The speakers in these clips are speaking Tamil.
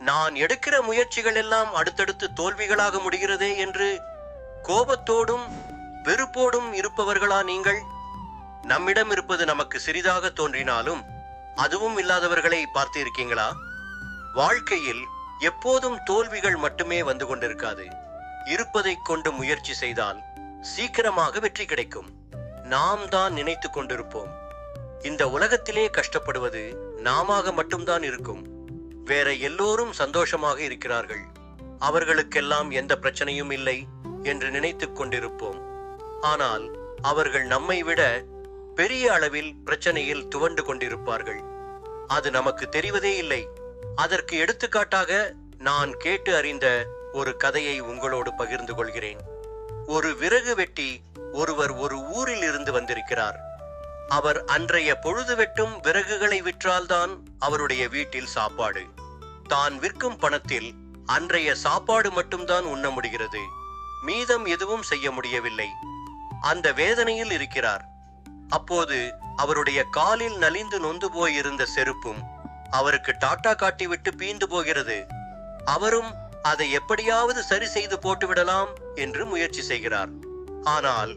நான் எடுக்கிற முயற்சிகள் எல்லாம் அடுத்தடுத்து தோல்விகளாக முடிகிறதே என்று கோபத்தோடும் வெறுப்போடும் இருப்பவர்களா நீங்கள்? நம்மிடம் இருப்பது நமக்கு சிறிதாக தோன்றினாலும் அதுவும் இல்லாதவர்களை பார்த்து இருக்கீங்களா? வாழ்க்கையில் எப்போதும் தோல்விகள் மட்டுமே வந்து கொண்டிருக்காது. இருப்பதைக் கொண்டு முயற்சி செய்தால் சீக்கிரமாக வெற்றி கிடைக்கும். நாம் தான் நினைத்து கொண்டிருப்போம், இந்த உலகத்திலே கஷ்டப்படுவது நாம மட்டும்தான் இருக்கும், வேற எல்லோரும் சந்தோஷமாக இருக்கிறார்கள், அவர்களுக்கெல்லாம் எந்த பிரச்சனையும் இல்லை என்று நினைத்துக் கொண்டிருப்போம். ஆனால் அவர்கள் நம்மை விட பெரிய அளவில் பிரச்சனையில் துவண்டு கொண்டிருப்பார்கள். அது நமக்கு தெரிவதே இல்லை. அதற்கு எடுத்துக்காட்டாக நான் கேட்டு அறிந்த ஒரு கதையை உங்களோடு பகிர்ந்து கொள்கிறேன். ஒரு விறகு வெட்டி ஒருவர் ஒரு ஊரில் இருந்து வந்திருக்கிறார். அவர் அன்றைய பொழுது வெட்டும் விறகுகளை விற்றால்தான் அவருடைய வீட்டில் சாப்பாடு. தான் விற்கும் பணத்தில் அன்றைய சாப்பாடு மட்டும்தான் உண்ண முடிகிறது, மீதம் எதுவும் செய்ய முடியவில்லை. அந்த வேதனையில் இருக்கிறார். அப்போது அவருடைய காலில் நலிந்து நொந்து போயிருந்த செருப்பும் அவருக்கு டாட்டா காட்டிவிட்டு பீந்து போகிறது. அவரும் அதை எப்படியாவது சரி செய்து போட்டுவிடலாம் என்று முயற்சி செய்கிறார். ஆனால்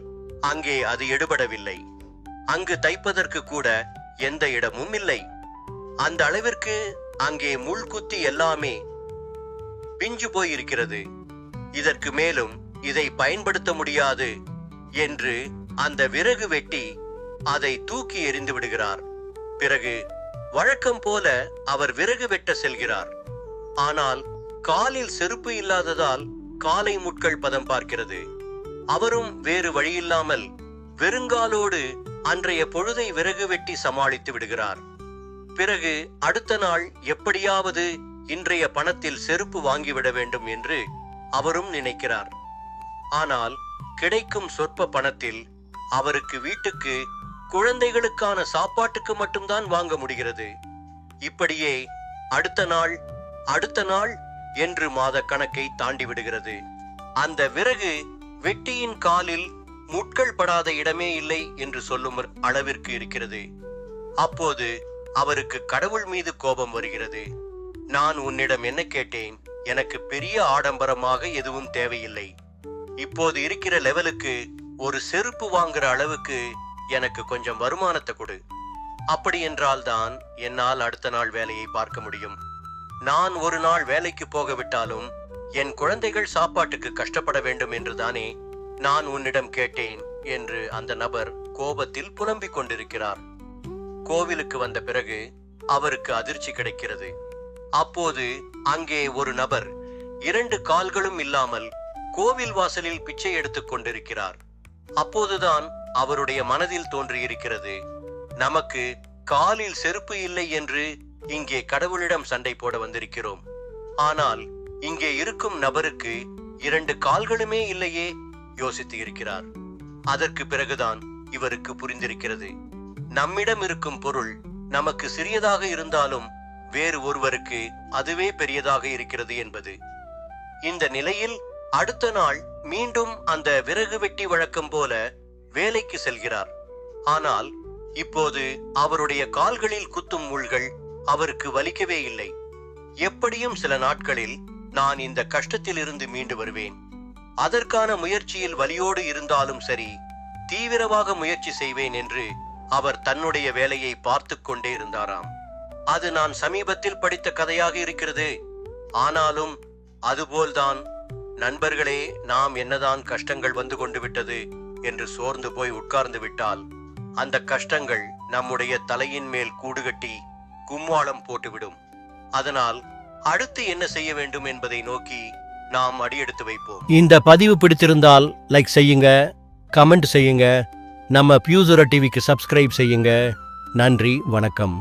அங்கே அது எடுபடவில்லை. அங்கு தைப்பதற்கு கூட எந்த இடமும் இல்லை. அந்த அளவிற்கு அங்கே முள்குத்தி எல்லாமே பிஞ்சு போயிருக்கிறது. இதற்கு மேலும் இதை பயன்படுத்த முடியாது என்று அந்த விறகு வெட்டி அதை தூக்கி எறிந்து விடுகிறார். பிறகு வழக்கம் போல அவர் விறகு வெட்ட செல்கிறார். ஆனால் காலில் செருப்பு இல்லாததால் காலை முட்கள் பதம் பார்க்கிறது. அவரும் வேறு வழியில்லாமல் வெறுங்காலோடு அன்றைய பொழுதை விறகு வெட்டி சமாளித்து விடுகிறார். பிறகு அடுத்த நாள் எப்படியாவது இன்றைய பணத்தில் செருப்பு வாங்கிவிட வேண்டும் என்று அவரும் நினைக்கிறார். ஆனால் கிடைக்கும் சொற்ப பணத்தில் அவருக்கு வீட்டுக்கு குழந்தைகளுக்கான சாப்பாட்டுக்கு மட்டும்தான் வாங்க முடிகிறது. இப்படியே அடுத்த நாள் என்று மாத கணக்கை தாண்டி விடுகிறது. அந்த விறகு வெட்டியின் காலில் முட்கள் படாத இடமே இல்லை என்று சொல்லும் அளவிற்கு இருக்கிறது. அப்போது அவருக்கு கடவுள் மீது கோபம் வருகிறது. நான் உன்னிடம் என்ன கேட்டேன்? எனக்கு பெரிய ஆடம்பரமாக எதுவும் தேவையில்லை. இப்போது இருக்கிற லெவலுக்கு ஒரு செருப்பு வாங்குற அளவுக்கு எனக்கு கொஞ்சம் வருமானத்தை கொடு. அப்படி என்றால் தான் என்னால் அடுத்த நாள் வேலையை பார்க்க முடியும். நான் ஒரு நாள் வேலைக்கு போகவிட்டாலும் என் குழந்தைகள் சாப்பாட்டுக்கு கஷ்டப்பட வேண்டும் என்றுதானே நான் உன்னிடம் கேட்டேன் என்று அந்த நபர் கோபத்தில் புலம்பிக் கொண்டிருக்கிறார். கோவிலுக்கு வந்த பிறகு அவருக்கு அதிர்ச்சி கிடைக்கிறது. அப்போது அங்கே ஒரு நபர் 2 கால்களும் இல்லாமல் கோவில் வாசலில் பிச்சை எடுத்துக் கொண்டிருக்கிறார். அப்போதுதான் அவருடைய மனதில் தோன்றியிருக்கிறது, நமக்கு காலில் செருப்பு இல்லை என்று இங்கே கடவுளிடம் சண்டை போட வந்திருக்கிறோம். ஆனால் இங்கே இருக்கும் நபருக்கு 2 கால்களுமே இல்லையே. யோசித்து இருக்கிறார். அதற்கு பிறகுதான் இவருக்கு புரிந்திருக்கிறது, நம்மிடம் இருக்கும் பொருள் நமக்கு சிறியதாக இருந்தாலும் வேறு ஒருவருக்கு அதுவே பெரியதாக இருக்கிறது என்பது. இந்த நிலையில் அடுத்த நாள் மீண்டும் அந்த விறகு வெட்டி வழக்கம் போல வேலைக்கு செல்கிறார். ஆனால் இப்போது அவருடைய கால்களில் குத்தும் முள்கள் அவருக்கு வலிக்கவே இல்லை. எப்படியும் சில நாட்களில் நான் இந்த கஷ்டத்தில் இருந்து மீண்டு வருவேன், அதற்கான முயற்சியில் வலியோடு இருந்தாலும் சரி தீவிரமாக முயற்சி செய்வேன் என்று அவர் தன்னுடைய வேலையை பார்த்து கொண்டே இருந்தாராம். அது நான் சமீபத்தில் படித்த கதையாக இருக்கிறது. ஆனாலும் அதுபோல்தான் நண்பர்களே, நாம் என்னதான் கஷ்டங்கள் வந்து கொண்டு விட்டது என்று சோர்ந்து போய் உட்கார்ந்து விட்டால் அந்த கஷ்டங்கள் நம்முடைய தலையின் மேல் கூடுகட்டி கும்மாளம் போட்டுவிடும். அதனால் அடுத்து என்ன செய்ய வேண்டும் என்பதை நோக்கி நாம் அடியெடுத்து வைப்போம். இந்த பதிவு பிடித்திருந்தால் லைக் செய்யுங்க, கமெண்ட் செய்யுங்க, நம்ம பியூசுரா டிவிக்கு சப்ஸ்கிரைப் செய்யுங்க. நன்றி, வணக்கம்.